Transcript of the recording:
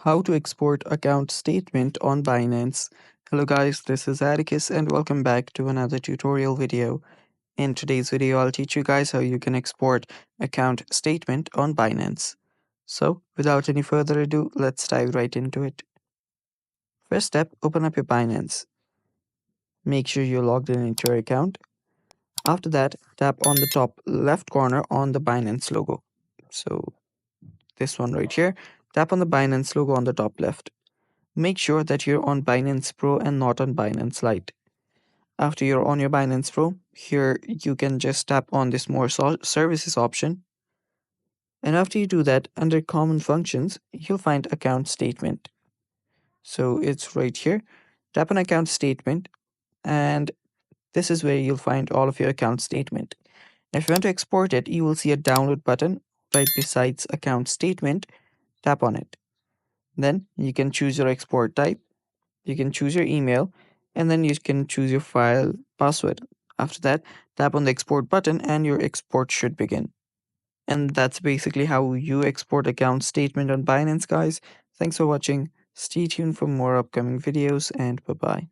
How to export account statement on Binance. Hello guys, this is Atticus and welcome back to another tutorial video. In today's video, I'll teach you guys how you can export account statement on Binance. So without any further ado, let's dive right into it. First step, open up your Binance. Make sure you're logged in into your account. After that, tap on the top left corner on the Binance logo. So this one right here, tap on the Binance logo on the top left. Make sure that you're on Binance Pro and not on Binance Lite. After you're on your Binance Pro, here you can just tap on this More Services option. And after you do that, under Common Functions, you'll find Account Statement. So it's right here. Tap on Account Statement, and this is where you'll find all of your account statement. If you want to export it, you will see a download button right besides Account Statement. Tap on it. Then you can choose your export type. You can choose your email, and then you can choose your file password. After that, tap on the export button and your export should begin. And that's basically how you export account statement on Binance, guys. Thanks for watching. Stay tuned for more upcoming videos, and bye bye.